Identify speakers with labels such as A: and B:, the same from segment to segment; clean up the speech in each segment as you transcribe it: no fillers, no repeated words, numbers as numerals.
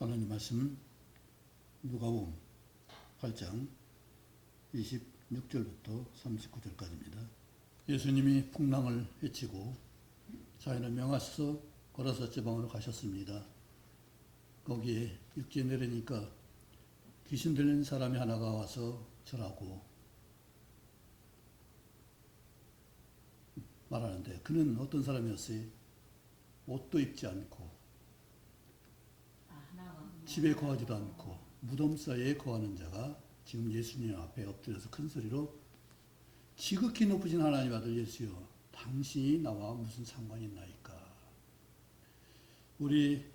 A: 하나님 말씀 누가복음 8장 26절부터 39절까지입니다. 예수님이 풍랑을 헤치고 자기는 명하셔서 걸어서 지방으로 가셨습니다. 거기에 육지에 내리니까 귀신 들린 사람이 하나가 와서 절하고 말하는데, 그는 어떤 사람이었어요? 옷도 입지 않고 집에 거하지도 않고 무덤 사이에 거하는 자가 지금 예수님 앞에 엎드려서 큰 소리로 지극히 높으신 하나님 아들 예수여, 당신이 나와 무슨 상관이 있나이까. 우리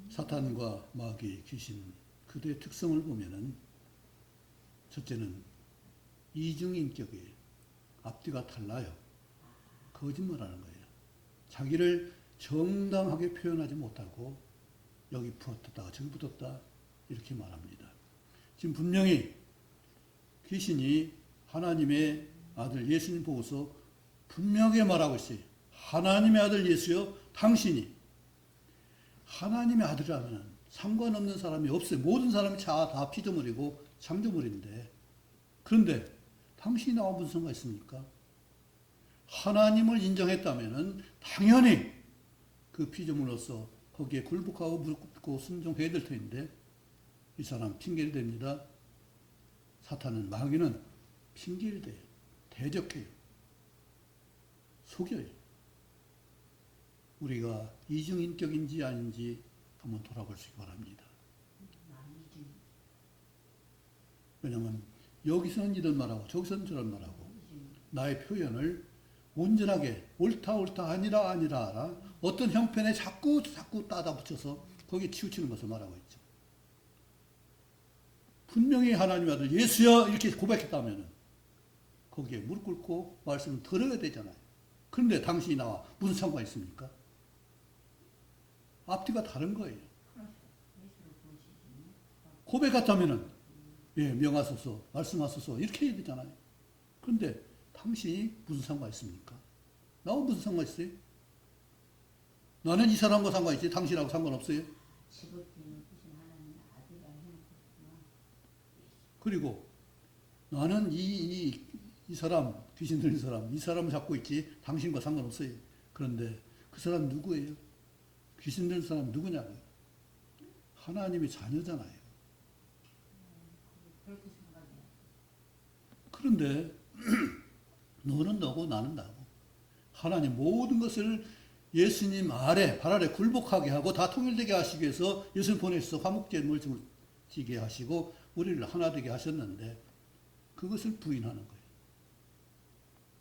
A: 사탄과 마귀, 귀신, 그들의 특성을 보면은 첫째는 이중인격이에요. 앞뒤가 달라요. 거짓말하는 거예요. 자기를 정당하게 표현하지 못하고 여기 붙었다 저기 붙었다 이렇게 말합니다. 지금 분명히 귀신이 하나님의 아들 예수님 보고서 분명하게 말하고 있어요. 하나님의 아들 예수여, 당신이 하나님의 아들이라면 상관없는 사람이 없어요. 모든 사람이 다 피조물이고 창조물인데, 그런데 당신이 나와 무슨 상관이 있습니까? 하나님을 인정했다면 당연히 그 피조물로서 거기에 굴복하고 무릎 꿇고 순종해야 될 텐데, 이 사람 핑계를 댑니다. 사탄은, 마귀는 핑계를 대요. 대적해요. 속여요. 우리가 이중인격인지 아닌지 한번 돌아보시기 바랍니다. 왜냐하면 여기서는 이런 말하고 저기서는 저런 말하고 나의 표현을 온전하게 옳다 아니라 어떤 형편에 자꾸 따다 붙여서 거기에 치우치는 것을 말하고 있죠. 분명히 하나님 아들 예수여 이렇게 고백했다면 거기에 무릎 꿇고 말씀을 들어야 되잖아요. 그런데 당신이 나와 무슨 상관이 있습니까? 앞뒤가 다른 거예요. 고백했다면은 명하소서, 말씀하소서 이렇게 해야 되잖아요. 그런데 당신이 무슨 상관이 있습니까? 나와 무슨 상관이 있어요? 나는 이 사람과 상관이 있지 당신하고 상관없어요? 그리고 나는 이 사람, 귀신 들린 사람, 이 사람을 잡고 있지 당신과 상관없어요. 그런데 그 사람 누구예요? 귀신 들린 사람 누구냐고요? 하나님의 자녀잖아요. 그런데 너는 너고 나는 나고, 하나님 모든 것을 예수님 아래, 발 아래 굴복하게 하고 다 통일되게 하시기 위해서 예수님 보내셔서 화목제물을 지게 하시고 우리를 하나 되게 하셨는데 그것을 부인하는 거예요.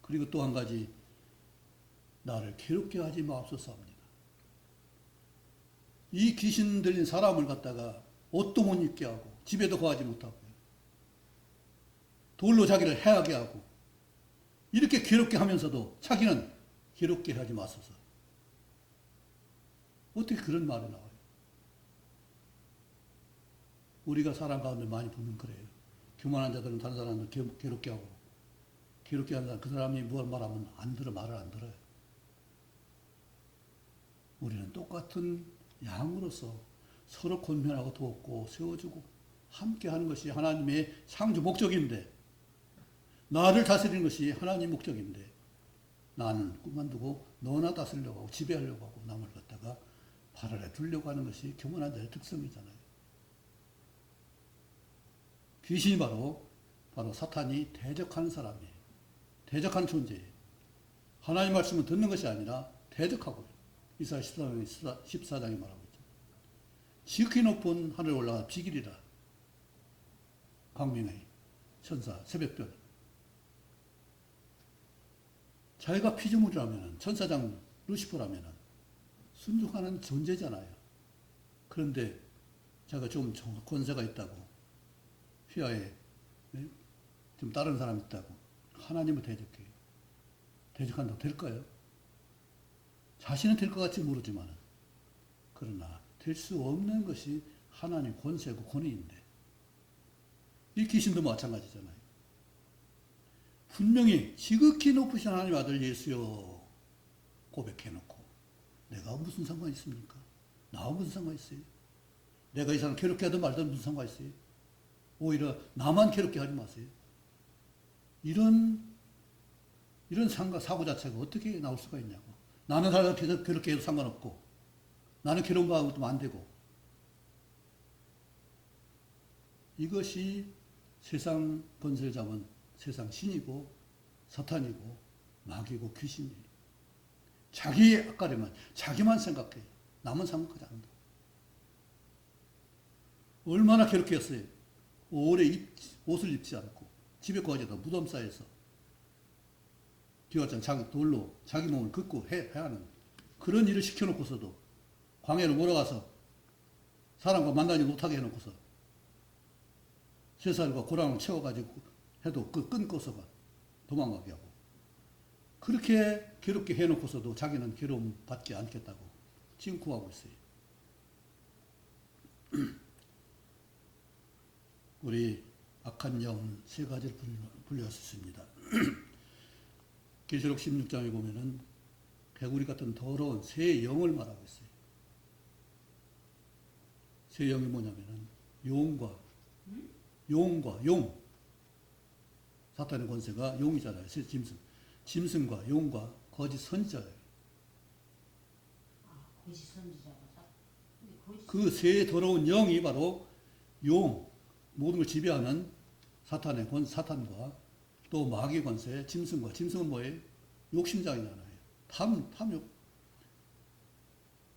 A: 그리고 또 한 가지, 나를 괴롭게 하지 마옵소서 합니다. 이 귀신 들린 사람을 갖다가 옷도 못 입게 하고 집에도 거하지 못하고 돌로 자기를 해하게 하고 이렇게 괴롭게 하면서도 자기는 괴롭게 하지 마소서. 어떻게 그런 말이 나와요? 우리가 사람 가운데 많이 보면 그래요. 교만한 자들은 다른 사람을 괴롭게 하고, 괴롭게 하는 사람, 그 사람이 뭘 말하면 말을 안 들어요. 우리는 똑같은 양으로서 서로 권면하고 돕고 세워주고 함께 하는 것이 하나님의 창조 목적인데, 나를 다스리는 것이 하나님 목적인데, 나는 그만두고 너나 다스리려고 하고 지배하려고 하고 남을 갖다가 발 아래 두려고 하는 것이 교만한 자의 특성이잖아요. 귀신이 바로 사탄이 대적하는 사람이에요. 대적하는 존재예요. 하나님 말씀을 듣는 것이 아니라 대적하고, 이사야 14장에 말하고 있죠. 지극히 높은 하늘에 올라가 비길이라. 광명의 천사, 새벽별. 자기가 피조물이라면, 천사장 루시퍼라면 순종하는 존재잖아요. 그런데 자기가 좀 권세가 있다고, 휘하에 좀 다른 사람이 있다고 하나님을 대적해요. 대적한다고 될까요? 자신은 될 것 같지 모르지만, 그러나 될 수 없는 것이 하나님 권세고 권위인데, 이 귀신도 마찬가지잖아요. 분명히 지극히 높으신 하나님 아들 예수여 고백해놓고 내가 무슨 상관이 있습니까? 나와 무슨 상관이 있어요? 내가 이 사람 괴롭게 하든 말든 무슨 상관 있어요? 오히려 나만 괴롭게 하지 마세요. 이런 사고 자체가 어떻게 나올 수가 있냐고. 나는 사람 괴롭게 해도 상관없고, 나는 괴로운 거 하면 안 되고. 이것이 세상 권세를 잡은 세상 신이고, 사탄이고, 마귀고, 귀신이에요. 자기 앞가림만, 자기만 생각해. 남은 생각하지 않는다. 얼마나 괴롭게 했어요. 오래 옷을 입지 않고, 집에 거하다 무덤 사이에서 뒤왔잖아. 자기 돌로 자기 몸을 긋고 해야 하는 그런 일을 시켜놓고서도 광야로 몰아가서 사람과 만나지 못하게 해놓고서 쇠살과 고랑을 채워가지고 해도 그 끊고서가 도망가게 하고 그렇게 괴롭게 해놓고서도 자기는 괴로움 받지 않겠다고 지금 구하고 있어요. 우리 악한 영은 세 가지를 분류했습니다. 계시록 16장에 보면은 개구리 같은 더러운 새 영을 말하고 있어요. 새 영이 뭐냐면은 용. 사탄의 권세가 용이잖아요. 짐승과 용과 거짓 선지자예요.
B: 거짓 선지자가
A: 그 새 더러운 영이 바로 용, 모든 걸 지배하는 사탄과 또 마귀 권세, 짐승은 뭐예요? 욕심장이잖아요. 탐욕.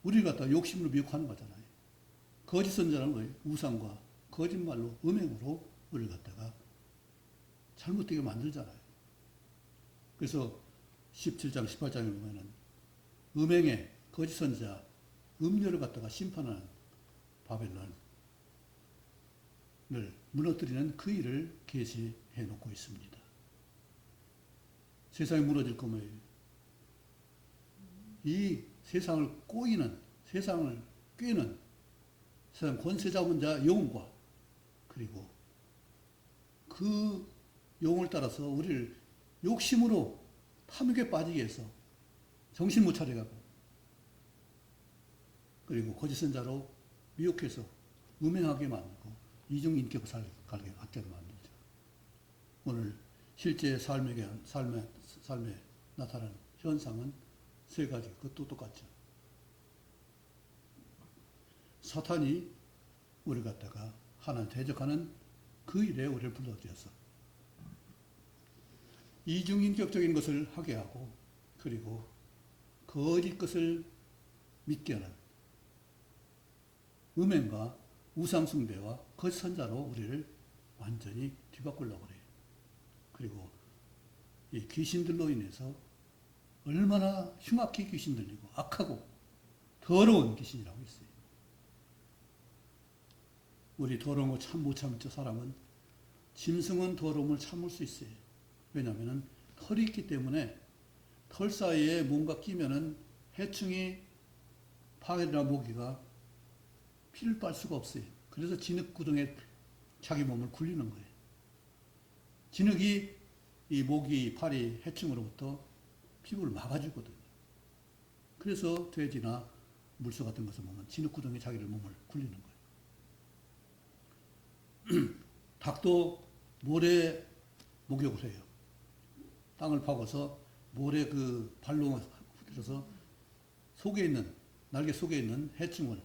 A: 우리를 갖다 욕심으로 미혹하는 거잖아요. 거짓 선지자는 뭐예요? 우상과 거짓말로, 음행으로 우리를 갖다가 잘못되게 만들잖아요. 그래서 17장, 18장에 보면은 음행의 거짓 선지자, 음료를 갖다가 심판하는 바벨론을 무너뜨리는 그 일을 계시해 놓고 있습니다. 세상이 무너질 거면 이 세상을 꼬이는, 세상을 꿰는 세상 권세 잡은 자 영과 그리고 그 영을 따라서 우리를 욕심으로 탐욕에 빠지게 해서 정신 못 차려가고 그리고 거짓 선자로 미혹해서 음행하게 만들고 이중인격을 살게 만들죠. 오늘 실제 삶에 나타나는 현상은 세 가지, 그것도 똑같죠. 사탄이 우리를 갖다가 하나님 대적하는 그 일에 우리를 불러들여서 이중인격적인 것을 하게 하고 그리고 거짓 것을 믿게 하는 음행과 우상숭배와 거짓 선자로 우리를 완전히 뒤바꾸려고 그래요. 그리고 이 귀신들로 인해서 얼마나 흉악히 귀신 들리고 악하고 더러운 귀신이라고 있어요. 우리 더러운 거 참 못 참죠. 사람은 짐승은 더러움을 참을 수 있어요. 왜냐하면 털이 있기 때문에 털 사이에 뭔가 끼면은 해충이 파괴나 모기가 피를 빨 수가 없어요. 그래서 진흙구덩이에 자기 몸을 굴리는 거예요. 진흙이 이 모기, 파리, 해충으로부터 피부를 막아주거든요. 그래서 돼지나 물소 같은 것을 보면 진흙구덩이에 자기를 몸을 굴리는 거예요. 닭도 모래 목욕을 해요. 땅을 파고서 모래 그 발로 들어서 날개 속에 있는 해충을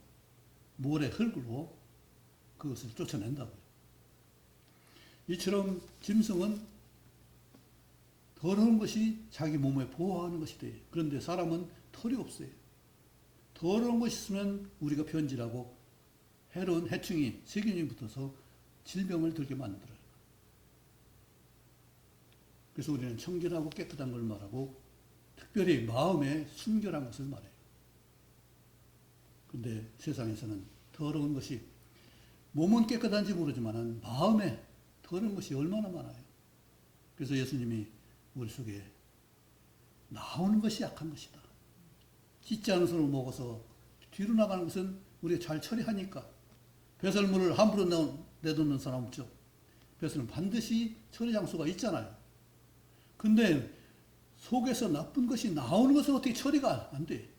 A: 모래 흙으로 그것을 쫓아낸다고요. 이처럼 짐승은 더러운 것이 자기 몸에 보호하는 것이 돼요. 그런데 사람은 털이 없어요. 더러운 것이 있으면 우리가 변질하고 해로운 해충이 세균이 붙어서 질병을 들게 만들어요. 그래서 우리는 청결하고 깨끗한 걸 말하고 특별히 마음에 순결한 것을 말해요. 그런데 세상에서는 더러운 것이 몸은 깨끗한지 모르지만 마음에 더러운 것이 얼마나 많아요. 그래서 예수님이 우리 속에 나오는 것이 약한 것이다. 찢지 않은 손을 먹어서 뒤로 나가는 것은 우리가 잘 처리하니까. 배설물을 함부로 내놓는 사람 없죠. 배설은 반드시 처리 장소가 있잖아요. 근데 속에서 나쁜 것이 나오는 것은 어떻게 처리가 안 돼.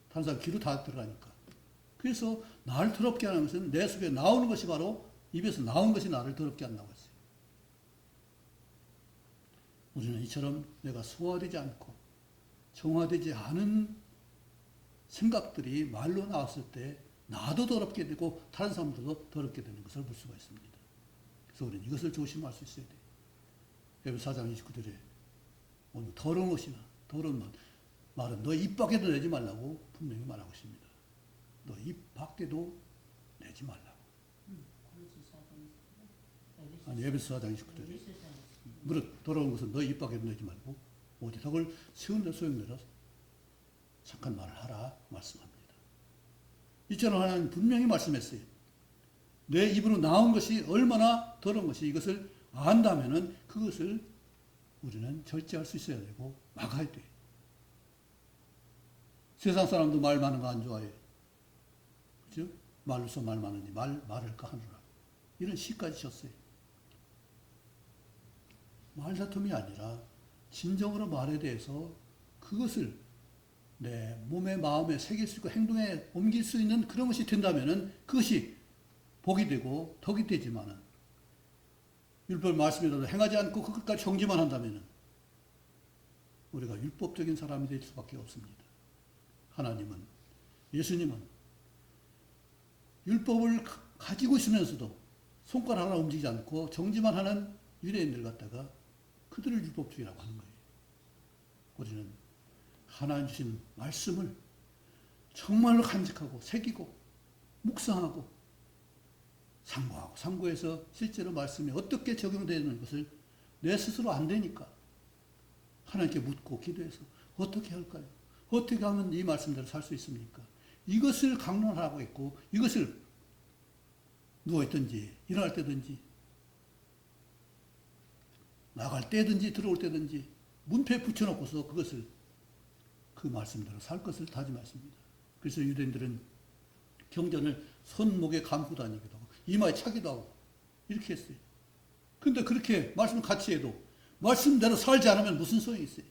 A: 다른 사람 귀로 다 들어가니까. 그래서 나를 더럽게 하는 것은 내 속에 나오는 것이 바로 입에서 나온 것이 나를 더럽게 한다고 했어요. 우리는 이처럼 내가 소화되지 않고 정화되지 않은 생각들이 말로 나왔을 때 나도 더럽게 되고 다른 사람들도 더럽게 되는 것을 볼 수가 있습니다. 그래서 우리는 이것을 조심할 수 있어야 돼요. 에베소 4장 29절에 오늘 더러운 것이나 더러운 말은 너 입 밖에도 내지 말라고 분명히 말하고 있습니다. 너 입 밖에도 내지 말라고. 아니 에베소 4장 29절에 무릇 더러운 것은 너 입 밖에도 내지 말고 오직 덕을 세운 데 소용내라 착한 말을 하라 말씀합니다. 이처럼 하나님 분명히 말씀했어요. 내 입으로 나온 것이 얼마나 더러운 것이 이것을 안다면은 그것을 우리는 절제할 수 있어야 되고 막아야 돼. 세상 사람도 말 많은 거 안 좋아해. 그죠? 말로서 말 많으니 말할까 하느라. 이런 시까지 쳤어요. 말다툼이 아니라 진정으로 말에 대해서 그것을 내 몸에 마음에 새길 수 있고 행동에 옮길 수 있는 그런 것이 된다면은 그것이 복이 되고 덕이 되지만은 율법 말씀이라도 행하지 않고 그것까지 정지만 한다면은 우리가 율법적인 사람이 될 수밖에 없습니다. 하나님은 예수님은 율법을 가지고 있으면서도 손가락 하나 움직이지 않고 정지만 하는 유대인들 갖다가 그들을 율법주의라고 하는 거예요. 우리는 하나님 주신 말씀을 정말로 간직하고 새기고 묵상하고 상고하고 상고해서 실제로 말씀이 어떻게 적용되는 것을 내 스스로 안 되니까 하나님께 묻고 기도해서 어떻게 할까요? 어떻게 하면 이 말씀대로 살 수 있습니까? 이것을 강론하고 있고 이것을 누워있든지 일어날 때든지 나갈 때든지 들어올 때든지 문패에 붙여놓고서 그것을 그 말씀대로 살 것을 다짐했습니다. 그래서 유대인들은 경전을 손목에 감고 다니기도 하고 이마에 차기도 하고 이렇게 했어요. 근데 그렇게 말씀 같이 해도 말씀대로 살지 않으면 무슨 소용이 있어요?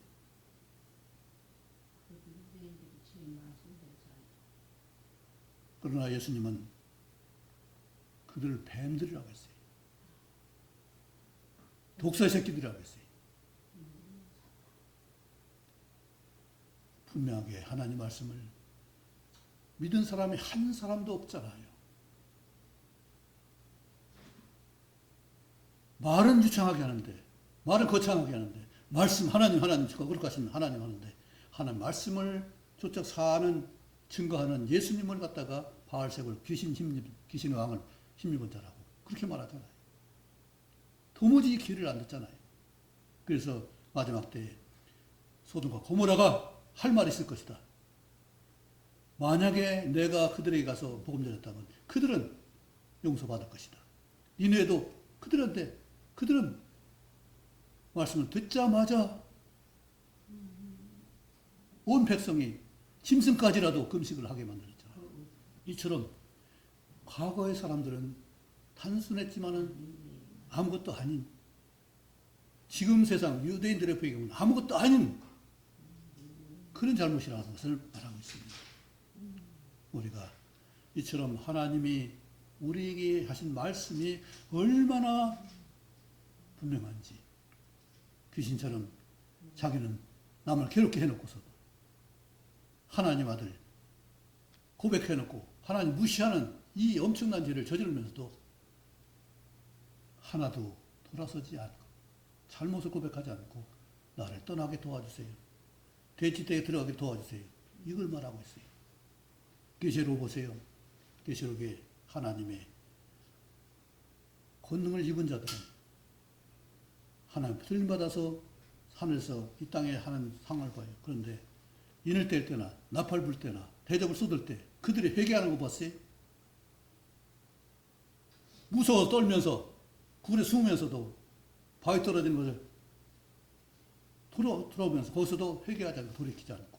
A: 그러나 예수님은 그들을 뱀들이라고 했어요. 독사의 새끼들이라고 했어요. 분명하게 하나님 말씀을 믿은 사람이 한 사람도 없잖아요. 말은 유창하게 하는데, 말은 거창하게 하는데, 말씀, 하나님, 거룩 하신 하나님 하는데, 하나님 말씀을 조차 사는, 증거하는 예수님을 갖다가 바알색을 귀신의 왕을 힘입은 자라고 그렇게 말하잖아요. 도무지 귀를 안 듣잖아요. 그래서 마지막 때에 소돔과 고모라가 할 말이 있을 것이다. 만약에 내가 그들에게 가서 복음 전했다면 그들은 용서받을 것이다. 니네도 그들은 말씀을 듣자마자 온 백성이 짐승까지라도 금식을 하게 만들었잖아요. 이처럼 과거의 사람들은 단순했지만은 아무것도 아닌 지금 세상 유대인들의 배경은 아무것도 아닌 그런 잘못이라는 것을 말하고 있습니다. 우리가 이처럼 하나님이 우리에게 하신 말씀이 얼마나 분명한지 귀신처럼 자기는 남을 괴롭게 해놓고서도 하나님 아들 고백해놓고 하나님 무시하는 이 엄청난 죄를 저지르면서도 하나도 돌아서지 않고 잘못을 고백하지 않고 나를 떠나게 도와주세요. 돼지떼에 들어가게 도와주세요. 이걸 말하고 있어요. 계시록 보세요. 계시록에 하나님의 권능을 입은 자들은 하나님 들림받아서 하늘에서 이 땅에 하는 상을 봐요. 그런데 인을 뗄 때나 나팔 불 때나 대접을 쏟을 때 그들이 회개하는 거 봤어요? 무서워 떨면서 굴에 숨으면서도 바위 떨어지는 것을 돌아오면서 거기서도 회개하지 않고 돌이키지 않고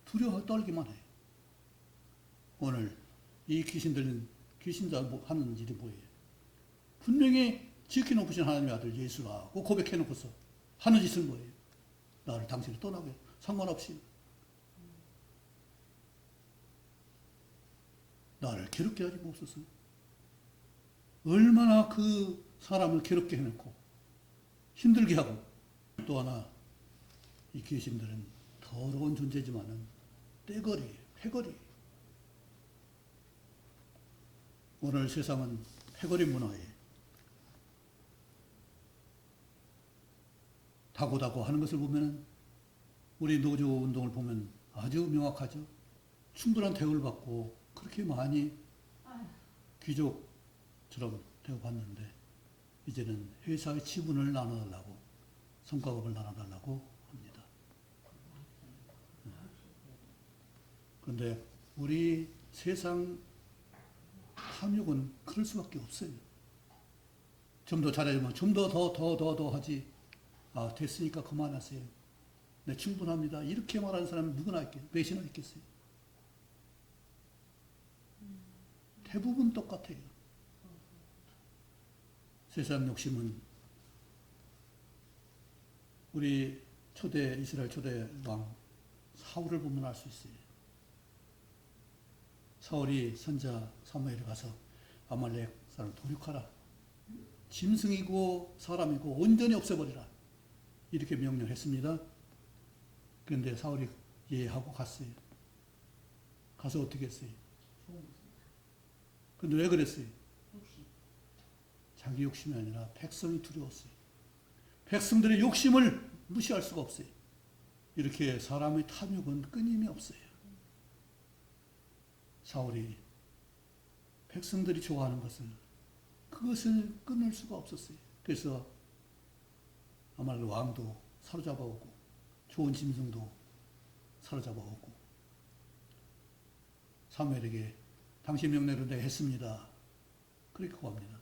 A: 두려워 떨기만 해요. 오늘 이 귀신자 하는 일이 뭐예요? 분명히 지켜놓으신 하나님의 아들 예수라고 고백해놓고서 하는 짓은 뭐예요? 나를 당신을 떠나게 상관없이 나를 괴롭게 하지 맙소서. 얼마나 그 사람을 괴롭게 해놓고 힘들게 하고. 또 하나, 이 귀신들은 더러운 존재지만은 떼거리, 패거리. 오늘 세상은 패거리 문화에 다고다고 하는 것을 보면, 우리 노조 운동을 보면 아주 명확하죠. 충분한 대우를 받고 그렇게 많이 귀족처럼 대우받는데, 이제는 회사의 지분을 나눠달라고, 성과급을 나눠달라고 합니다. 그런데 우리 세상 탐욕은 그럴 수밖에 없어요. 좀 더 잘해주면 좀 더 하지. 아, 됐으니까 그만하세요. 네, 충분합니다. 이렇게 말하는 사람은 누구나 있겠어요. 몇이나 있겠어요. 대부분 똑같아요. 세상 욕심은 우리 이스라엘 초대 왕 사울을 보면 알 수 있어요. 사울이 선자 사무엘에 가서 아말렉 사람을 도륙하라. 짐승이고 사람이고 온전히 없애버리라. 이렇게 명령했습니다. 그런데 사울이 예하고 갔어요. 가서 어떻게 했어요? 그런데 왜 그랬어요? 자기 욕심이 아니라 백성이 두려웠어요. 백성들의 욕심을 무시할 수가 없어요. 이렇게 사람의 탐욕은 끊임이 없어요. 사울이 백성들이 좋아하는 그것을 끊을 수가 없었어요. 그래서 아말렉 왕도 사로잡아오고 좋은 짐승도 사로잡아오고 사무엘에게 당신 명령대로 내가 했습니다. 그렇게 고합니다.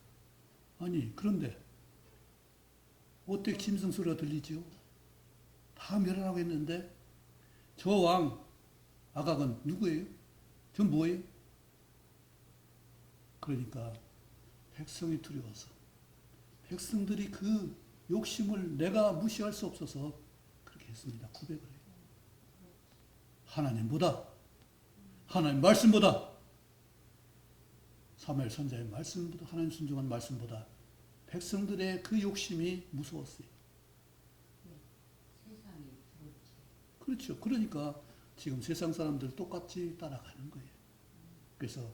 A: 아니, 그런데 어떻게 짐승 소리가 들리지요? 다 멸하라고 했는데 저 왕 아각은 누구예요? 전 뭐예요? 그러니까 백성이 두려워서, 백성들이 그 욕심을 내가 무시할 수 없어서 그렇게 했습니다. 고백을 해요. 하나님보다, 하나님 말씀보다, 사무엘 선자의 말씀보다, 하나님 순종한 말씀보다 백성들의 그 욕심이 무서웠어요.
B: 세상이 두렵지.
A: 그렇죠. 그러니까 지금 세상 사람들 똑같이 따라가는 거예요. 그래서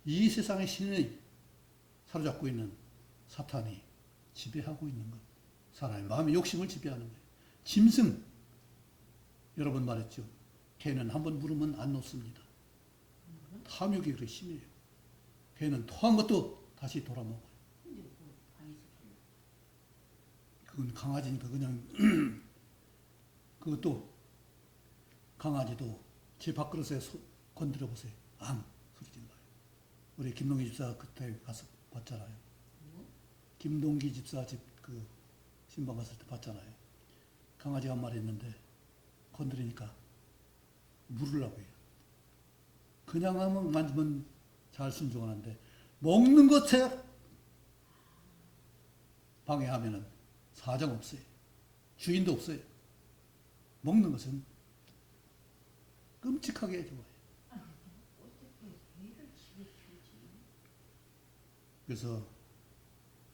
A: 이 세상의 신이 사로잡고 있는 사탄이 지배하고 있는 것. 사람의 마음의 욕심을 지배하는 거예요. 짐승, 여러 번 말했죠. 개는 한번 물으면 안 놓습니다. 탐욕이 그렇게 심해요. 개는 토한 것도 다시 돌아먹어요.
B: 근데 뭐 방에서
A: 그건 강아지니까 그냥 그것도 강아지도 제 밥그릇에 건드려 보세요. 앙 소리 지는 거예요. 우리 김동기 집사 그때 가서 봤잖아요. 김동기 집사 집 그 신방 갔을 때 봤잖아요. 강아지가 한 마리 있는데 건드리니까 물으려고 해요. 그냥 하면 만지면 잘 순종하는데 먹는 것에 방해하면은 사정 없어요. 주인도 없어요. 먹는 것은 끔찍하게 좋아해요.
B: 어떻게 개를 집에 키우지?
A: 그래서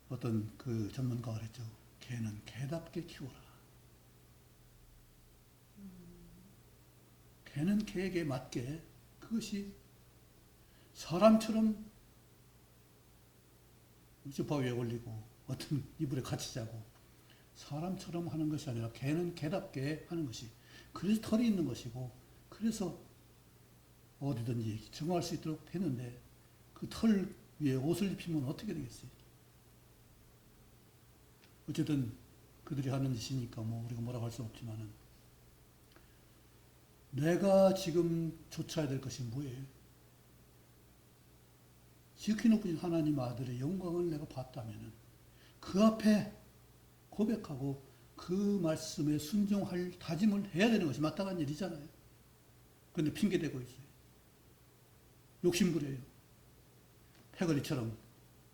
A: 어떤 그 전문가가 그랬죠. 개는 개답게 키워라. 개는 개에게 맞게 그것이 사람처럼 소파 위에 올리고 어떤 이불에 같이 자고 사람처럼 하는 것이 아니라 개는 개답게 하는 것이, 그래서 털이 있는 것이고 그래서 어디든지 정할 수 있도록 되는데 그 털 위에 옷을 입히면 어떻게 되겠어요? 어쨌든 그들이 하는 짓이니까 뭐 우리가 뭐라고 할 수 없지만은, 내가 지금 쫓아야 될 것이 뭐예요? 지극히 높은 하나님 아들의 영광을 내가 봤다면은 그 앞에 고백하고 그 말씀에 순종할 다짐을 해야 되는 것이 마땅한 일이잖아요. 그런데 핑계대고 있어요. 욕심부려요. 패거리처럼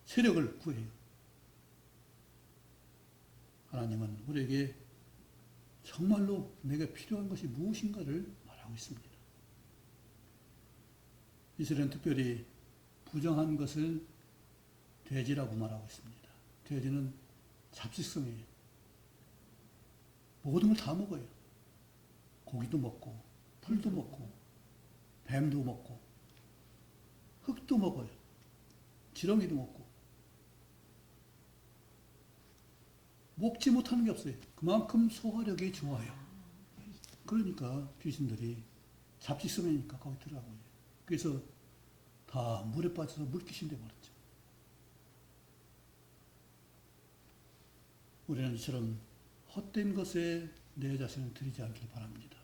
A: 세력을 구해요. 하나님은 우리에게 정말로 내게 필요한 것이 무엇인가를 말하고 있습니다. 이스라엘은 특별히 부정한 것을 돼지라고 말하고 있습니다. 돼지는 잡식성이에요. 모든 걸 다 먹어요. 고기도 먹고, 풀도 먹고, 뱀도 먹고, 흙도 먹어요. 지렁이도 먹고. 먹지 못하는 게 없어요. 그만큼 소화력이 좋아요. 그러니까 귀신들이 잡식성이니까 거기 들어가고요. 그래서 다 물에 빠져서 물귀신 되어버렸죠. 우리는 이처럼 헛된 것에 내 자신을 들이지 않길 바랍니다.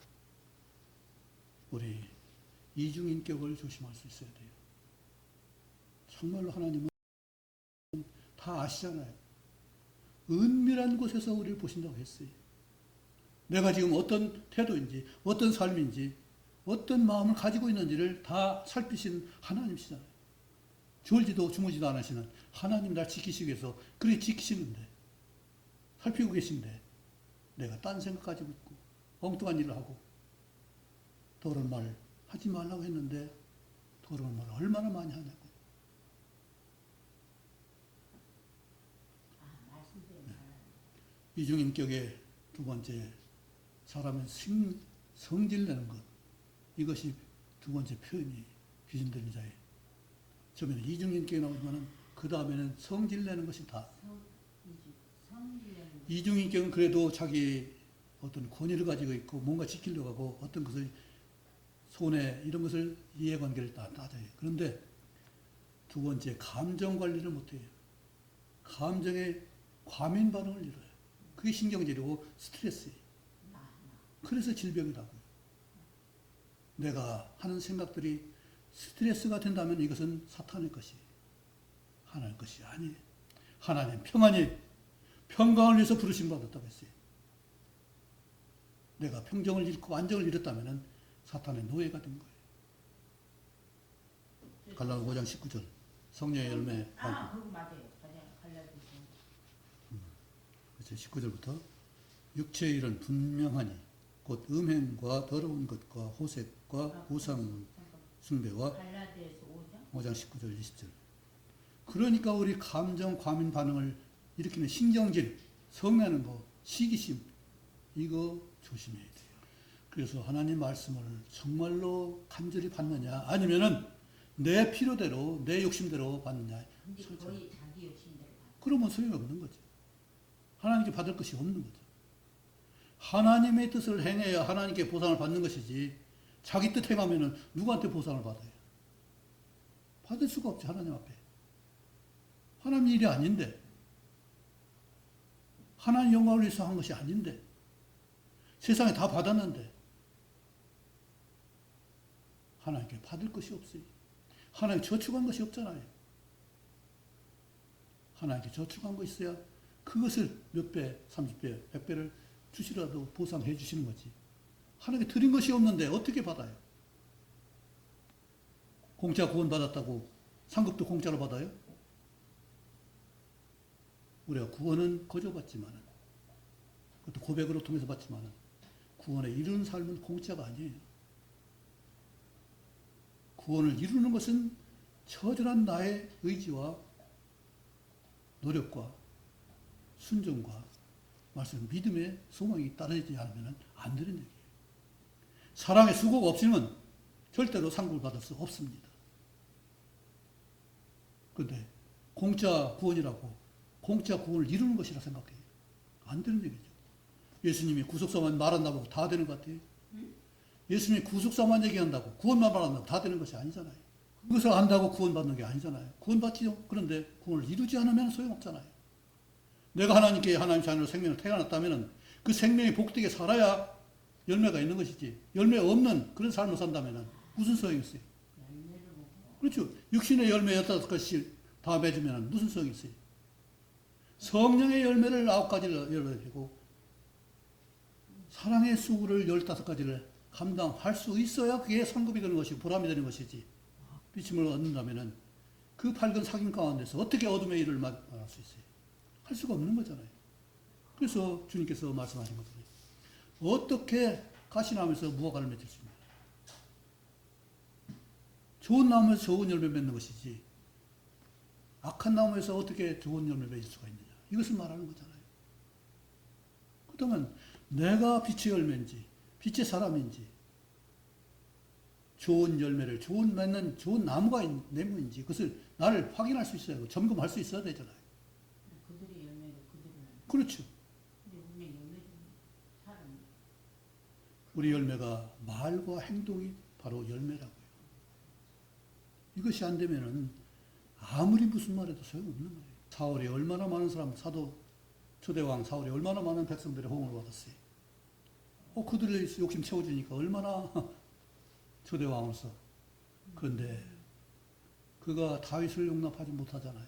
A: 우리 이중인격을 조심할 수 있어야 돼요. 정말로 하나님은 다 아시잖아요. 은밀한 곳에서 우리를 보신다고 했어요. 내가 지금 어떤 태도인지, 어떤 삶인지, 어떤 마음을 가지고 있는지를 다 살피신 하나님이시잖아요. 졸지도 주무지도 않으시는 하나님 날 지키시기 위해서 그렇게 지키시는데, 살피고 계신데, 내가 딴 생각 가지고 있고, 엉뚱한 일을 하고, 더러운 말 하지 말라고 했는데, 더러운 말을 얼마나 많이 하냐고. 이중인격의 두 번째, 사람의 성질내는 것. 이것이 두 번째 표현이 귀신 들린 자예요. 처음에는 이중인격이 나오지만 그 다음에는 성질내는 것이 다. 이중인격은 그래도 자기 어떤 권위를 가지고 있고 뭔가 지키려고 하고 어떤 것을 손해 이런 것을 이해관계를 다 따져요. 그런데 두 번째, 감정 관리를 못해요. 감정의 과민 반응을 이뤄요. 그게 신경질이고 스트레스예요. 그래서 질병이라고요. 내가 하는 생각들이 스트레스가 된다면 이것은 사탄의 것이에요. 하나님의 것이 아니에요. 하나님 평강을 위해서 부르심 받았다고 했어요. 내가 평정을 잃고 안정을 잃었다면 사탄의 노예가 된 거예요. 갈라디아 5장 19절 성령의 열매.
B: 그거 맞아요. 갈라디아.
A: 그렇죠. 19절부터 육체의 일은 분명하니 곧 음행과 더러운 것과 호색과 우상 숭배와
B: 갈라디아서 5장?
A: 5장 19절 20절. 그러니까 우리 감정 과민 반응을 일으키는 신경질, 성내는 거, 시기심 이거 조심해야 돼요. 그래서 하나님 말씀을 정말로 간절히 받느냐 아니면은 내 필요대로 내 욕심대로 받느냐.
B: 근데 거의 자기 욕심대로 받아.
A: 그러면 소용이 없는 거죠. 하나님께 받을 것이 없는 거죠. 하나님의 뜻을 행해야 하나님께 보상을 받는 것이지 자기 뜻 행하면은 누구한테 보상을 받아요? 받을 수가 없죠. 하나님 앞에. 하나님 일이 아닌데 하나님 영광을 위해서 한 것이 아닌데 세상에 다 받았는데 하나님께 받을 것이 없어요. 하나님께 저축한 것이 없잖아요. 하나님께 저축한 것이 있어야 그것을 몇 배, 30배, 100배를 주시라도 보상해 주시는 거지. 하나님께 드린 것이 없는데 어떻게 받아요? 공짜 구원 받았다고 상급도 공짜로 받아요? 우리가 구원은 거저 받지만, 그것도 고백으로 통해서 받지만, 구원에 이루는 삶은 공짜가 아니에요. 구원을 이루는 것은 처절한 나의 의지와 노력과 순종과 말씀, 믿음의 소망이 따르지 않으면 안 되는 얘기예요. 사랑의 수고가 없이는 절대로 상급을 받을 수 없습니다. 그런데 공짜 구원이라고 공짜 구원을 이루는 것이라 생각해요. 안 되는 얘기죠. 예수님이 구속사만 말한다고 다 되는 것 같아요. 예수님이 구속사만 얘기한다고 구원만 말한다고 다 되는 것이 아니잖아요. 그것을 안다고 구원받는 게 아니잖아요. 구원받지요. 그런데 구원을 이루지 않으면 소용없잖아요. 내가 하나님께 하나님 자녀로 생명을 태어났다면 그 생명이 복되게 살아야 열매가 있는 것이지. 열매 없는 그런 삶을 산다면 무슨 소용이 있어요? 그렇죠. 육신의 열매 15가지 다 맺으면 무슨 소용이 있어요? 성령의 열매를 9가지를 열어야 되고 사랑의 수고를 15가지를 감당할 수 있어야 그게 상급이 되는 것이고 보람이 되는 것이지. 빛임을 얻는다면 그 밝은 사귐 가운데서 어떻게 어둠의 일을 말할 수 있어요? 할 수가 없는 거잖아요. 그래서 주님께서 말씀하신 것들이 어떻게 가시나면서 무화과를 맺을 수 있냐. 좋은 나무에서 좋은 열매 맺는 것이지 악한 나무에서 어떻게 좋은 열매 맺을 수가 있느냐. 이것을 말하는 거잖아요. 그렇다면 내가 빛의 열매인지 빛의 사람인지 좋은 열매를 좋은 맺는 좋은 나무가 내모인지 그것을 나를 확인할 수 있어야 하고 점검할 수 있어야 되잖아요.
B: 그들의 열매를 그들은
A: 그렇죠.
B: 근데 분명 열매 중 사람
A: 우리 열매가 말과 행동이 바로 열매라고요. 이것이 안 되면은 아무리 무슨 말해도 소용없는 거예요. 사울이 얼마나 많은 사람, 사도 초대왕 사울이 얼마나 많은 백성들의 호응을 받았어요. 그들의 욕심 채워주니까 얼마나 초대왕으로서. 그런데 그가 다윗을 용납하지 못하잖아요.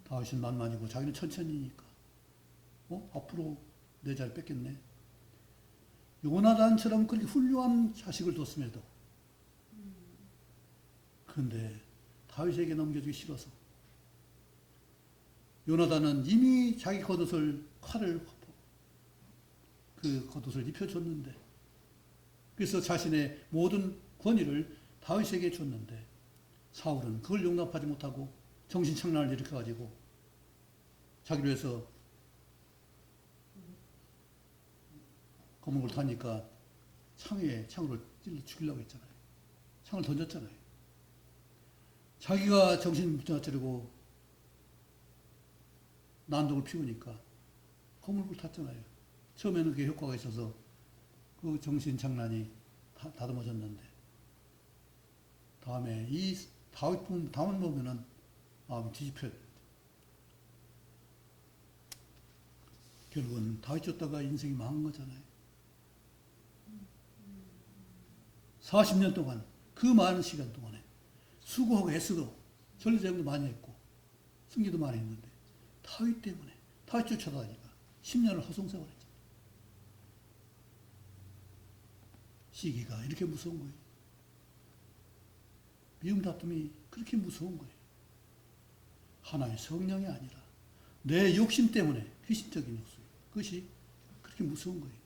A: 다윗은 만만이고 자기는 천천히니까. 앞으로 내 자리 뺏겠네. 요나단처럼 그렇게 훌륭한 자식을 뒀음에도 그런데 다윗에게 넘겨주기 싫어서 요나단은 이미 자기 겉옷을 그 겉옷을 입혀줬는데 그래서 자신의 모든 권위를 다윗에게 줬는데 사울은 그걸 용납하지 못하고 정신착란을 일으켜가지고 자기를 위해서 검은 걸 타니까 창으로 찔러 죽이려고 했잖아요. 창을 던졌잖아요. 자기가 정신 못 차리고 난동을 피우니까 검을 탔잖아요. 처음에는 그게 효과가 있어서 그 정신 장난이 다듬어졌는데 다음에 이 다윗 보면은 마음이 뒤집혀요. 결국은 다윗 쫓다가 인생이 망한 거잖아요. 40년 동안 그 많은 시간 동안에 수고하고 애쓰고 전리제도 많이 했고 승리도 많이 했는데 다윗 때문에 다윗 쫓아다니까 10년을 허송세월했죠. 시기가 이렇게 무서운 거예요. 미움 다툼이 그렇게 무서운 거예요. 하나의 성령이 아니라 내 욕심 때문에 귀신적인 욕심 그것이 그렇게 무서운 거예요.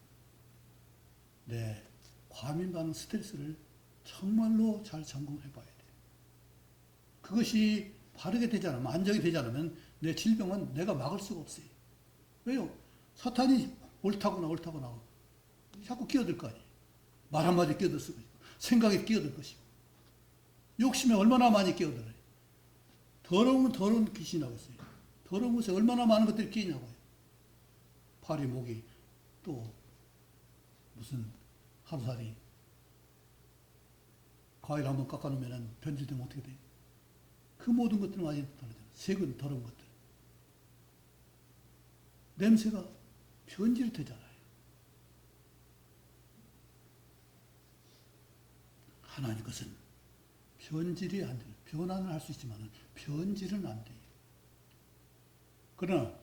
A: 내 과민받는 스트레스를 정말로 잘 점검해 봐야 돼요. 그것이 바르게 되지 않으면, 안정이 되지 않으면 내 질병은 내가 막을 수가 없어요. 왜요? 사탄이 옳다거나 자꾸 끼어들 거 아니에요. 말 한마디 끼어들 수가 있고, 생각에 끼어들 것이고, 욕심에 얼마나 많이 끼어들어요. 더러우면 더러운 귀신이 나고 있어요. 더러운 곳에 얼마나 많은 것들이 끼냐고요. 팔이, 목이, 또 무슨 하루살이. 과일 한번 깎아놓으면 변질되면 어떻게 돼요? 그 모든 것들은 완전히 다르잖아요. 색은 더러운 것들. 냄새가 변질이 되잖아요. 하나님 것은 변질이 안 돼요. 변화는 할 수 있지만 변질은 안 돼요. 그러나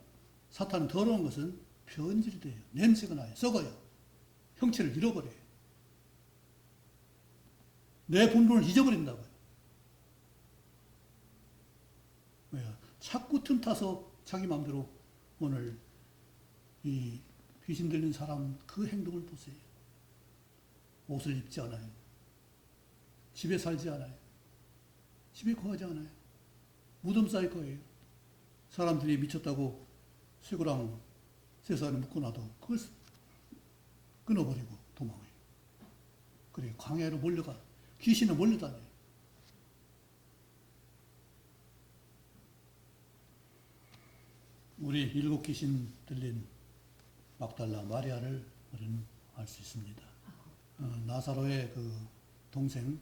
A: 사탄은 더러운 것은 변질이 돼요. 냄새가 나요. 썩어요. 형체를 잃어버려요. 내 본분을 잊어버린다고요. 왜요? 자꾸 틈타서 자기 마음대로 오늘 이 귀신 들린 사람 그 행동을 보세요. 옷을 입지 않아요. 집에 살지 않아요. 집에 거하지 않아요. 무덤 쌓일 거예요. 사람들이 미쳤다고 쇠고랑 쇠사슬에 묶어놔도 그걸 끊어버리고 도망해요. 그래 광야로 몰려가. 귀신은 몰려다녀요. 우리 7 귀신 들린 막달라 마리아를 우리는 알 수 있습니다. 나사로의 그 동생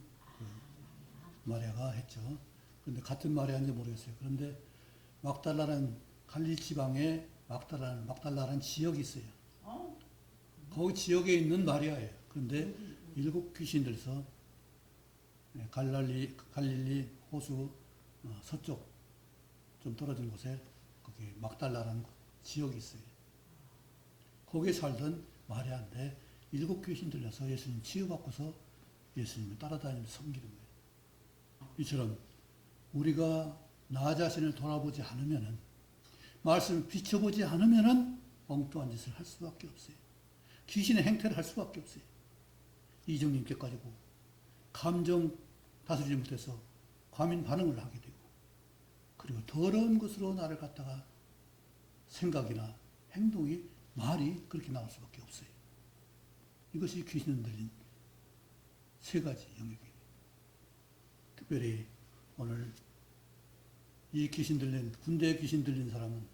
A: 마리아가 했죠. 그런데 같은 마리아인지 모르겠어요. 그런데 막달라는 갈릴리 지방에 막달라라는 지역이 있어요. 거기 지역에 있는 마리아예요. 그런데 7 귀신들에서 갈릴리 호수 서쪽 좀 떨어진 곳에 거기 막달라라는 지역이 있어요. 거기에 살던 마리아인데 7 귀신 들려서 예수님 치유받고서 예수님을 따라다니면서 섬기는 거예요. 이처럼 우리가 나 자신을 돌아보지 않으면은 말씀을 비춰보지 않으면은 엉뚱한 짓을 할 수밖에 없어요. 귀신의 행태를 할 수밖에 없어요. 이정님께 가지고 감정 다스리지 못해서 과민 반응을 하게 되고 그리고 더러운 것으로 나를 갖다가 생각이나 행동이 말이 그렇게 나올 수밖에 없어요. 이것이 귀신 들린 세 가지 영역이에요. 특별히 오늘 이 귀신 들린 군대에 귀신 들린 사람은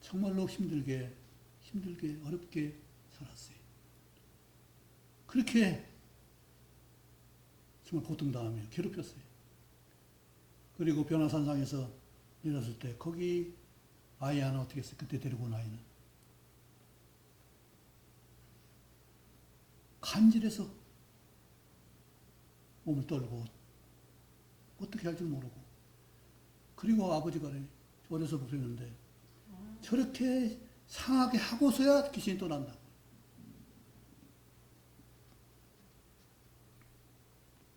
A: 정말로 힘들게 어렵게 살았어요. 그렇게 정말 고통당하며 괴롭혔어요. 그리고 변화산상에서 내렸을 때 거기 아이 하나 어떻게 했어요? 그때 데리고 온 아이는 간질해서 몸을 떨고 어떻게 할 줄 모르고 그리고 아버지가 어려서 그랬는데 저렇게 상하게 하고서야 귀신이 또 난다고.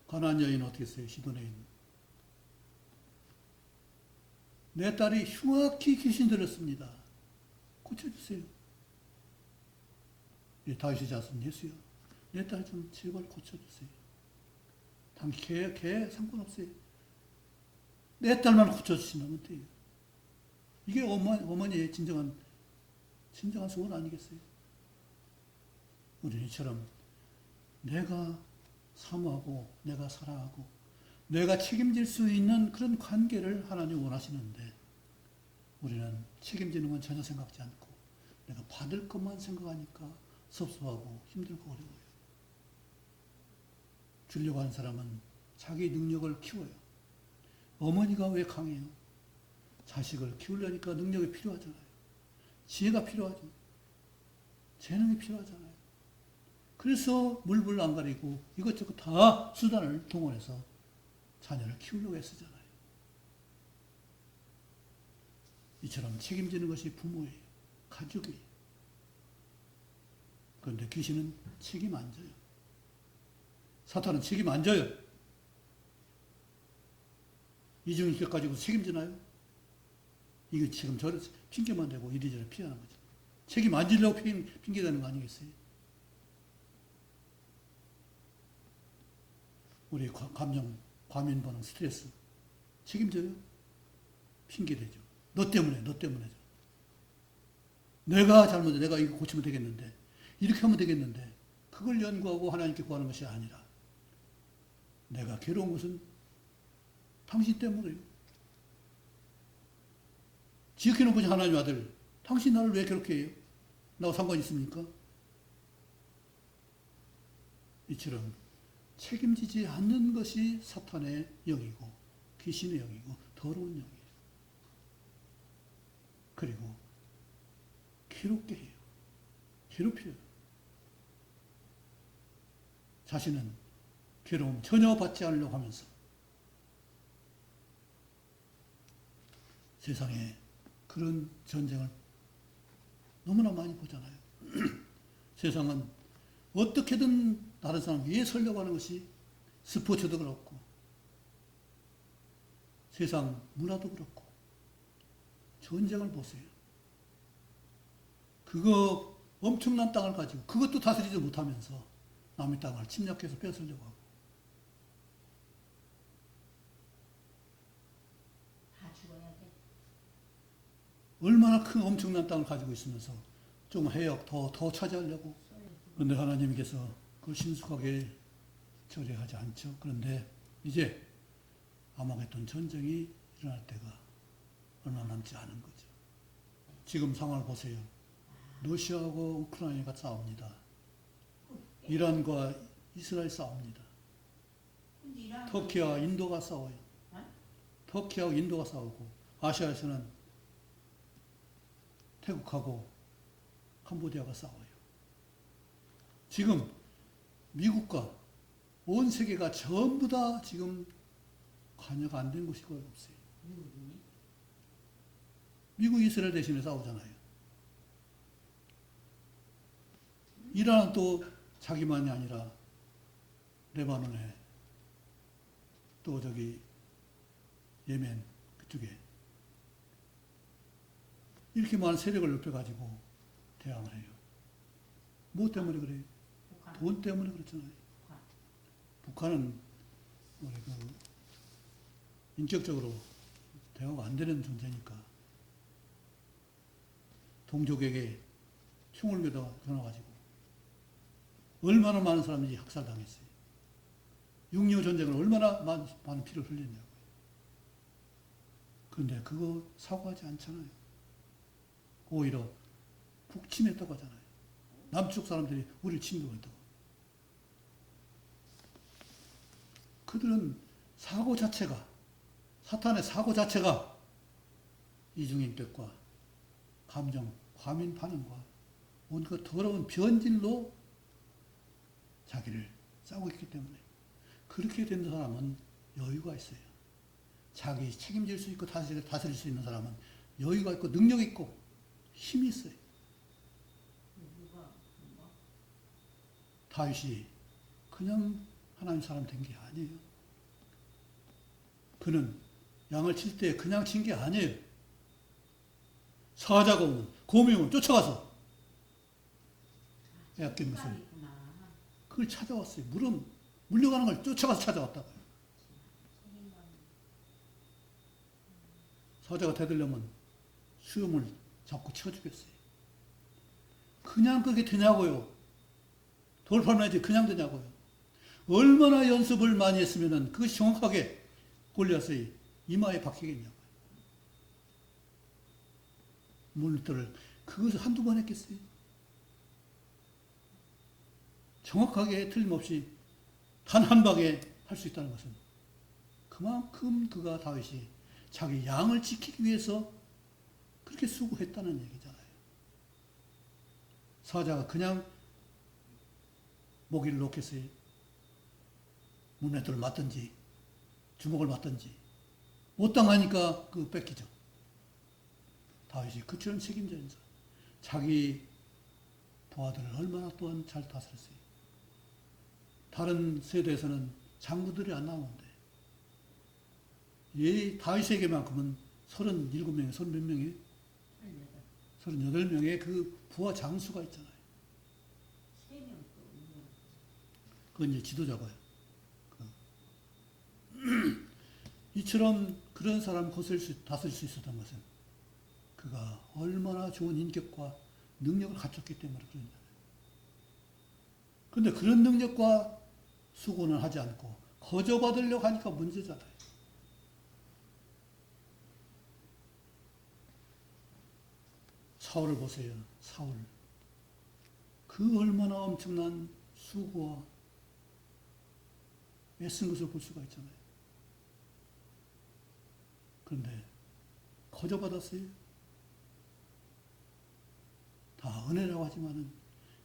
A: 가나안 여인은 어떻게 했어요? 시돈에 있는 내 딸이 흉악히 귀신 들었습니다. 고쳐주세요. 다윗의 자손 예수야. 내 딸 좀 제발 고쳐주세요. 걔 상관없어요. 내 딸만 고쳐주시면 돼요. 이게 어머니의 진정한 소원 아니겠어요? 우리는 이처럼 내가 사모하고 내가 사랑하고 내가 책임질 수 있는 그런 관계를 하나님 원하시는데 우리는 책임지는 건 전혀 생각지 않고 내가 받을 것만 생각하니까 섭섭하고 힘들고 어려워요. 주려고 하는 사람은 자기 능력을 키워요. 어머니가 왜 강해요? 자식을 키우려니까 능력이 필요하잖아요. 지혜가 필요하죠. 재능이 필요하잖아요. 그래서 물불 안 가리고 이것저것 다 수단을 동원해서 자녀를 키우려고 애쓰잖아요. 이처럼 책임지는 것이 부모예요. 가족이에요. 그런데 귀신은 책임 안 져요. 사탄은 책임 안 져요. 이중인격 가지고 책임지나요? 이게 지금 저를 핑계만 대고 이리저리 피하는 거죠. 책임 안 지려고 핑계대는 거 아니겠어요? 우리 감정, 과민 반응, 스트레스 책임져요? 핑계대죠. 너 때문에. 내가 잘못해. 내가 이거 고치면 되겠는데. 이렇게 하면 되겠는데. 그걸 연구하고 하나님께 구하는 것이 아니라 내가 괴로운 것은 당신 때문에요. 지켜놓고 하나님 아들, 당신 나를 왜 그렇게 해요? 나하고 상관이 있습니까? 이처럼 책임지지 않는 것이 사탄의 영이고 귀신의 영이고 더러운 영이에요. 그리고 괴롭게 해요. 괴롭혀요. 자신은 괴로움 전혀 받지 않으려고 하면서 세상에 그런 전쟁을 너무나 많이 보잖아요. 세상은 어떻게든 다른 사람 위에 서려고 하는 것이 스포츠도 그렇고 세상 문화도 그렇고 전쟁을 보세요. 그거 엄청난 땅을 가지고 그것도 다스리지 못하면서 남의 땅을 침략해서 뺏으려고 하고
B: 다 죽어야 돼.
A: 얼마나 큰 엄청난 땅을 가지고 있으면서 좀 해역 더 차지하려고. 그런데 하나님께서 그걸 신속하게 처리하지 않죠. 그런데 이제 아마겟돈 전쟁이 일어날 때가 얼마 남지 않은 거죠. 지금 상황을 보세요. 러시아하고 우크라이나가 싸웁니다. 이란과 이스라엘 싸웁니다. 터키와 인도가 싸워요. 터키하고 인도가 싸우고 아시아에서는 태국하고 캄보디아가 싸워요. 지금 미국과 온 세계가 전부 다 지금 관여가 안 된 곳이 거의 없어요. 미국 이스라엘 대신에 싸우잖아요. 이란은 또 자기만이 아니라 레바논에 또 저기 예멘 그쪽에 이렇게 많은 세력을 넓혀가지고 대항을 해요. 뭐 때문에 그래요? 돈 때문에 그렇잖아요. 북한은 우리 인격적으로 대화가 안 되는 존재니까 동족에게 총을 겨눠가지고 얼마나 많은 사람들이 학살당했어요. 6.25 전쟁을 얼마나 많은 피를 흘렸냐고요. 그런데 그거 사과하지 않잖아요. 오히려 북침했다고 하잖아요. 남쪽 사람들이 우리를 침공했다고. 그들은 사고 자체가, 사탄의 사고 자체가 이중인격과 감정, 과민 반응과 온갖 더러운 변질로 자기를 싸고 있기 때문에 그렇게 된 사람은 여유가 있어요. 자기 책임질 수 있고 다스릴 수 있는 사람은 여유가 있고 능력이 있고 힘이 있어요. 다윗이 그냥 하나님 사람 된 게 아니에요. 그는 양을 칠 때 그냥 친 게 아니에요. 사자가 오면, 곰이 오면 쫓아가서 애약된 것을 그걸 찾아왔어요. 물려가는 걸 쫓아가서 찾아왔다고요. 사자가 대들려면 수염을 잡고 쳐주겠어요. 그냥 그게 되냐고요. 돌팔매지 그냥 되냐고요. 얼마나 연습을 많이 했으면 그것이 정확하게 골리앗의 이마에 박히겠냐고요. 물들을 그것을 한두 번 했겠어요. 정확하게 틀림없이 단 한 방에 할 수 있다는 것은 그만큼 그가 다윗이 자기 양을 지키기 위해서 그렇게 수고했다는 얘기잖아요. 사자가 그냥 모기를 놓겠어요. 문맷돌을 맞든지 주먹을 맞든지 못 당하니까 그 뺏기죠. 다윗이 그처럼 책임져 있는 사람. 자기 부하들을 얼마나 또한 잘 다스렸어요. 다른 세대에서는 장군들이 안 나오는데 다윗에게만큼은 37명에 30몇 명에 38명의 그 부하 장수가 있잖아요. 그건 이제 지도자고요. 이처럼 그런 사람을 다스릴 수 있었던 것은 그가 얼마나 좋은 인격과 능력을 갖췄기 때문에 그런 거예요. 그런데 그런 능력과 수고는 하지 않고 거저 받으려고 하니까 문제잖아요. 사울을 보세요. 사울. 그 얼마나 엄청난 수고와 애쓴 것을 볼 수가 있잖아요. 그런데 거저 받았어요. 다 은혜라고 하지만은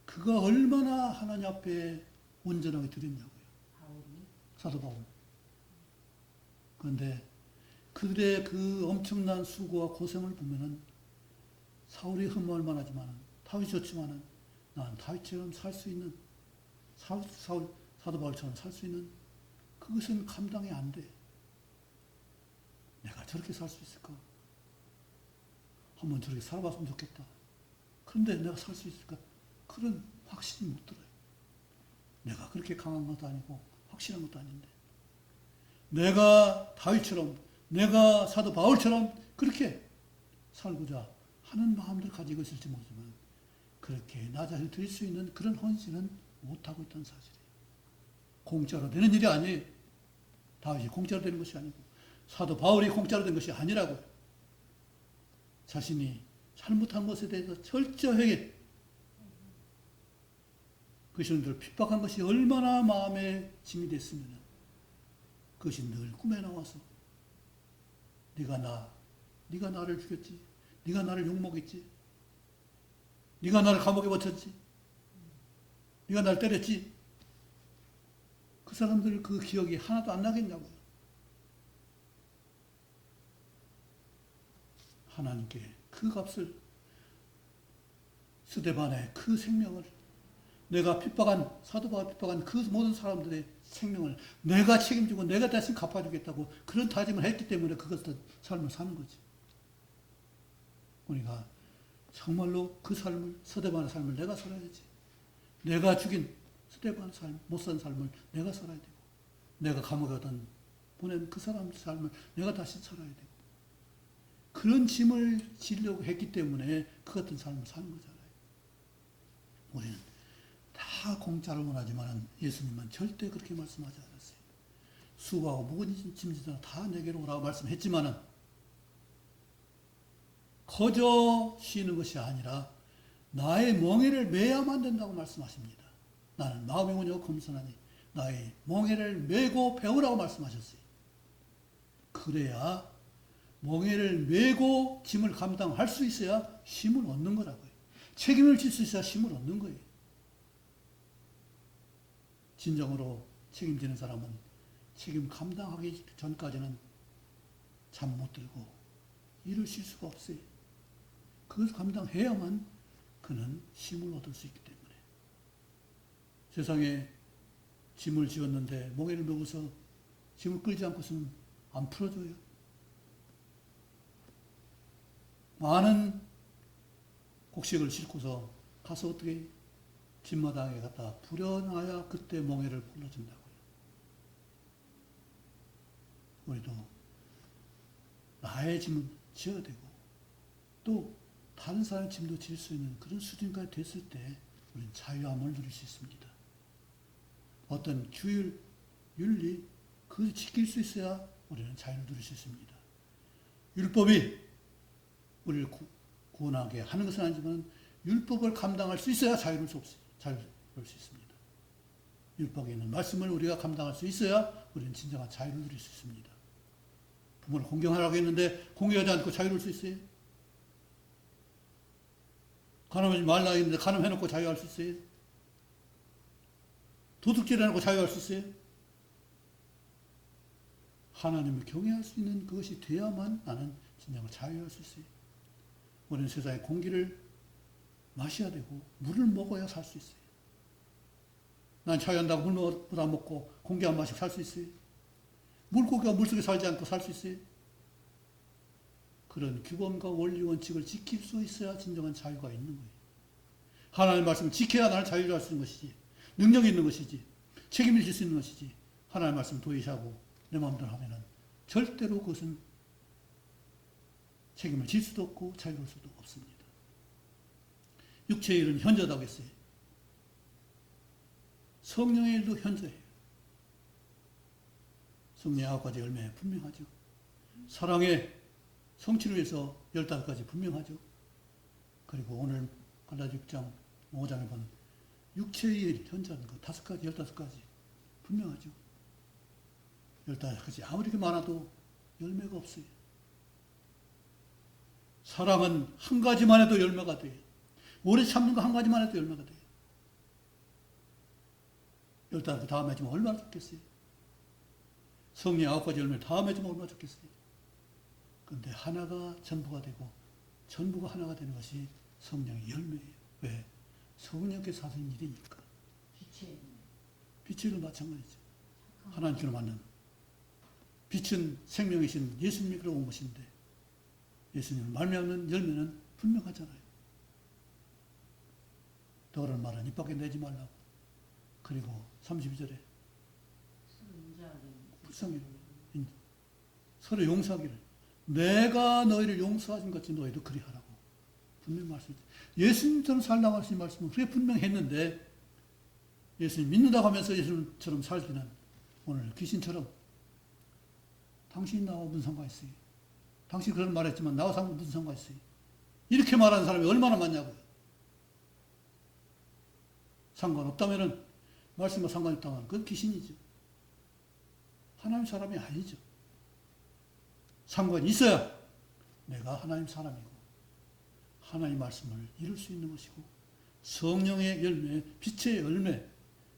A: 그가 얼마나 하나님 앞에 온전하게 드렸냐고요. 사도 바울. 그런데 그들의 그 엄청난 수고와 고생을 보면은 사울이 흠모할 만하지만은 다윗이 좋지만은 난 다윗처럼 살 수 있는 사도 바울처럼 살 수 있는 그것은 감당이 안 돼. 내가 저렇게 살 수 있을까? 한번 저렇게 살아봤으면 좋겠다. 그런데 내가 살 수 있을까? 그런 확신이 못 들어요. 내가 그렇게 강한 것도 아니고 확실한 것도 아닌데 내가 다윗처럼 내가 사도 바울처럼 그렇게 살고자 하는 마음들 가지고 있을지 모르지만 그렇게 나 자신을 드릴 수 있는 그런 헌신은 못하고 있다는 사실이에요. 공짜로 되는 일이 아니에요. 다윗이 공짜로 되는 것이 아니고 사도 바울이 공짜로 된 것이 아니라고요. 자신이 잘못한 것에 대해서 철저하게 그 신들을 핍박한 것이 얼마나 마음에 짐이 됐으면 그것이 늘 꿈에 나와서 네가 나를 죽였지. 네가 나를 욕먹였지. 네가 나를 감옥에 버텼지. 네가 나를 때렸지. 그 사람들 그 기억이 하나도 안 나겠냐고요. 하나님께 그 값을 스데반의 그 생명을 내가 핍박한 사도 바울 핍박한 그 모든 사람들의 생명을 내가 책임지고 내가 대신 갚아주겠다고 그런 다짐을 했기 때문에 그것을 삶을 사는 거지. 우리가 정말로 그 삶을 스데반의 삶을 내가 살아야지. 내가 죽인 스데반의 삶, 못 산 삶을 내가 살아야 되고 내가 감옥에 보낸 그 사람 삶을 내가 다시 살아야 되고 그런 짐을 지려고 했기 때문에 그 같은 삶을 사는 거잖아요. 우리는 다 공짜를 원하지만 예수님은 절대 그렇게 말씀하지 않았어요. 수고하고 무거운 짐지다 다 내게로 오라고 말씀했지만은 거저 쉬는 것이 아니라 나의 멍에를 매야만 된다고 말씀하십니다. 나는 마음이 온유하고 겸손하니 나의 멍에를 메고 배우라고 말씀하셨어요. 그래야 멍에를 메고 짐을 감당할 수 있어야 힘을 얻는 거라고요. 책임을 질 수 있어야 힘을 얻는 거예요. 진정으로 책임지는 사람은 책임 감당하기 전까지는 잠 못 들고 일을 쉴 수가 없어요. 그것을 감당해야만 그는 힘을 얻을 수 있기 때문에. 세상에 짐을 지었는데 멍에를 메고서 짐을 끌지 않고서는 안 풀어줘요. 많은 곡식을 싣고서 가서 어떻게 집마당에 갖다 부려놔야 그때 멍에를 풀어준다고요. 우리도 나의 짐을 지어야 되고 또 다른 사람의 짐도 질 수 있는 그런 수준까지 됐을 때 우리는 자유함을 누릴 수 있습니다. 어떤 규율, 윤리, 그것을 지킬 수 있어야 우리는 자유를 누릴 수 있습니다. 율법이 우리를 구원하게 하는 것은 아니지만 율법을 감당할 수 있어야 자유를 수 있습니다. 율법에 있는 말씀을 우리가 감당할 수 있어야 우리는 진정한 자유를 누릴 수 있습니다. 부모를 공경하라고 했는데 공경하지 않고 자유로울 수 있어요? 가늠하지 말라 했는데 가늠해놓고 자유할 수 있어요? 도둑질 해놓고 자유할 수 있어요? 하나님을 경외할 수 있는 그것이 돼야만 나는 진정한 자유할 수 있어요. 우리는 세상의 공기를 마셔야 되고 물을 먹어야 살 수 있어요. 난 자유한다고 물 안 먹고 공기 안 마시고 살 수 있어요? 물고기가 물속에 살지 않고 살 수 있어요? 그런 규범과 원리 원칙을 지킬 수 있어야 진정한 자유가 있는 거예요. 하나님의 말씀을 지켜야 나를 자유를 할 수 있는 것이지, 능력이 있는 것이지, 책임을 질 수 있는 것이지, 하나님의 말씀을 도외시하고 내 마음대로 하면은 절대로 그것은 책임을 질 수도 없고 자유로울 수도 없습니다. 육체의 일은 현저하다고 했어요. 성령의 일도 현저해요. 성령의 9가지 열매 분명하죠. 사랑의 성취를 위해서 15가지 분명하죠. 그리고 오늘 갈라디 6장 5장에 본 육체의 일 현저한 거 5가지 15가지 분명하죠. 15가지 아무리 많아도 열매가 없어요. 사랑은 한 가지만 해도 열매가 돼요. 오래 참는 거 한 가지만 해도 열매가 돼요. 15그 다음에 해주면 얼마나 좋겠어요. 성령의 9가지 열매를 다음에 해주면 얼마나 좋겠어요. 그런데 하나가 전부가 되고 전부가 하나가 되는 것이 성령의 열매예요. 왜? 성령께서 하시는 일이니까. 빛의 일은 마찬가지죠. 하나님께로 만난 빛은 생명이신 예수님께로 온 것인데 예수님을 말미암는 열매는 분명하잖아요. 너를 말은 입 밖에 내지 말라고. 그리고 32절에 불쌍히 서로 용서하기를 내가 너희를 용서하신 것이 너희도 그리하라고 분명 말씀했죠. 예수님처럼 살라고 하신 말씀은 그게 분명했는데 예수님 믿는다고 하면서 예수님처럼 살기는 오늘 귀신처럼 당신이 나와 무슨 상관있어요? 당신이 그런 말 했지만 나와 무슨 상관있어요? 이렇게 말하는 사람이 얼마나 많냐고요. 상관없다면은 말씀과 상관이 없다면 그건 귀신이죠. 하나님 사람이 아니죠. 상관이 있어야 내가 하나님 사람이고 하나님 말씀을 이룰 수 있는 것이고 성령의 열매, 빛의 열매,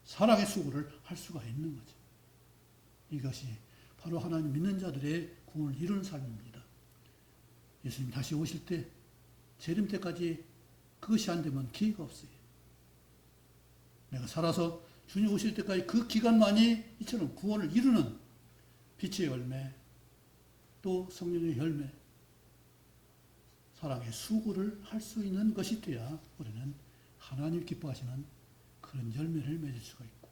A: 사랑의 수고를 할 수가 있는 거죠. 이것이 바로 하나님 믿는 자들의 구원을 이루는 삶입니다. 예수님 다시 오실 때 재림 때까지 그것이 안 되면 기회가 없어요. 내가 살아서 주님 오실 때까지 그 기간만이 이처럼 구원을 이루는 빛의 열매, 또 성령의 열매, 사랑의 수고를 할 수 있는 것이 돼야 우리는 하나님 기뻐하시는 그런 열매를 맺을 수가 있고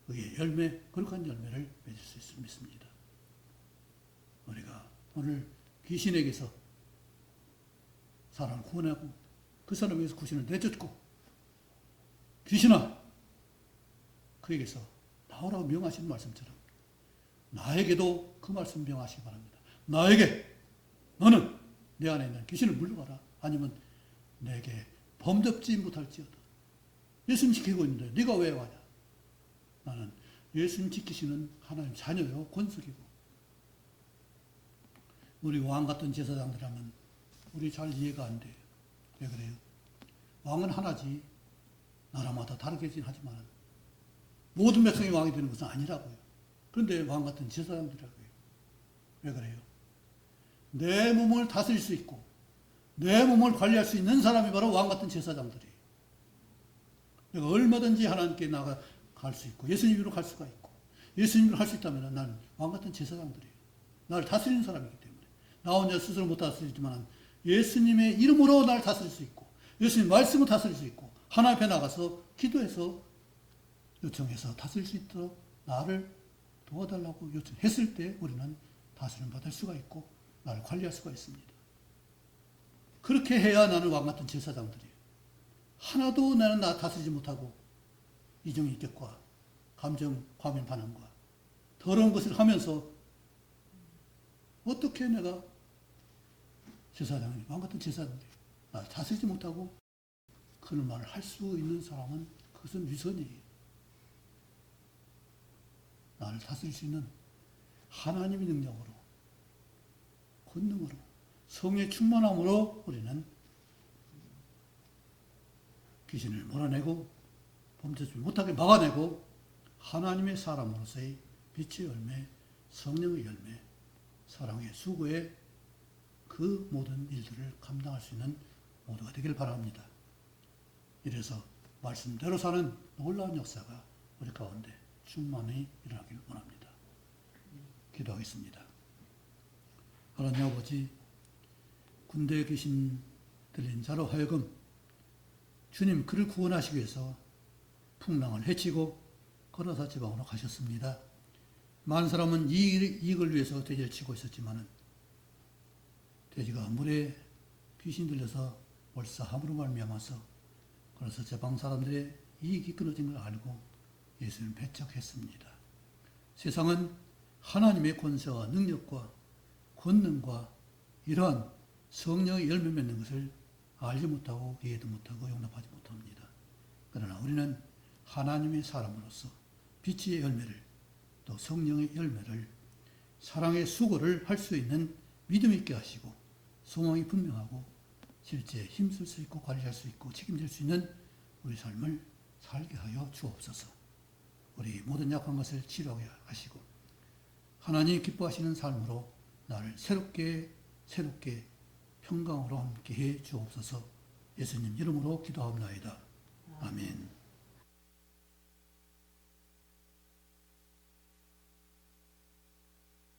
A: 의의 열매, 거룩한 열매를 맺을 수 있을 믿습니다. 우리가 오늘 귀신에게서 사람을 구원하고 그 사람에게서 귀신을 내쫓고 귀신아 그에게서 나오라고 명하시는 말씀처럼 나에게도 그 말씀 명하시기 바랍니다. 나에게 너는 내 안에 있는 귀신을 물러가라. 아니면 내게 범접지 못할지어다. 예수님 지키고 있는데 네가 왜 와냐? 나는 예수님 지키시는 하나님 자녀요 권속이고 우리 왕 같은 제사장들하면 우리 잘 이해가 안 돼요. 왜 그래요? 왕은 하나지 나라마다 다르게진 하지만 모든 백성이 왕이 되는 것은 아니라고요. 그런데 왕 같은 제사장들이라고요. 왜 그래요? 내 몸을 다스릴 수 있고 내 몸을 관리할 수 있는 사람이 바로 왕 같은 제사장들이에요. 내가 얼마든지 하나님께 나아갈 수 있고 예수님으로 갈 수가 있고 예수님으로 할 수 있다면 나는 왕 같은 제사장들이에요. 나를 다스리는 사람이기 때문에 나 혼자 스스로 못 다스리지만 예수님의 이름으로 나를 다스릴 수 있고 예수님 말씀으로 다스릴 수 있고 하나님 앞에 나가서 기도해서 요청해서 다스릴 수 있도록 나를 도와달라고 요청했을 때 우리는 다스림 받을 수가 있고 나를 관리할 수가 있습니다. 그렇게 해야 나는 왕 같은 제사장들이에요. 하나도 나는 나 다스리지 못하고 이정인격과 감정 과민 반응과 더러운 것을 하면서 어떻게 내가 제사장이 왕 같은 제사장들이 나를 다스리지 못하고 그런 말을 할 수 있는 사람은 그것은 위선이에요. 나를 다스릴 수 있는 하나님의 능력으로 권능으로 성의 충만함으로 우리는 귀신을 몰아내고 범죄하지 못하게 막아내고 하나님의 사람으로서의 빛의 열매, 성령의 열매, 사랑의 수고의 그 모든 일들을 감당할 수 있는 모두가 되길 바랍니다. 이래서 말씀대로 사는 놀라운 역사가 우리 가운데 충만히 일어나길 원합니다. 기도하겠습니다. 하나님 아버지, 군대에 계신 들린 자로 하여금 주님 그를 구원하시기 위해서 풍랑을 헤치고 걸어서 지방으로 가셨습니다. 많은 사람은 이익을 위해서 돼지를 치고 있었지만 돼지가 물에 귀신 들려서 몰사함으로 말미암아서 그래서 제방 사람들의 이익이 끊어진 걸 알고 예수를 배척했습니다. 세상은 하나님의 권세와 능력과 권능과 이러한 성령의 열매 맺는 것을 알지 못하고 이해도 못하고 용납하지 못합니다. 그러나 우리는 하나님의 사람으로서 빛의 열매를 또 성령의 열매를 사랑의 수고를 할 수 있는 믿음 있게 하시고 소망이 분명하고 실제 힘쓸 수 있고 관리할 수 있고 책임질 수 있는 우리 삶을 살게 하여 주옵소서. 우리 모든 약한 것을 치료하게 하시고 하나님 기뻐하시는 삶으로 나를 새롭게 평강으로 함께해 주옵소서. 예수님 이름으로 기도합나이다. 아멘.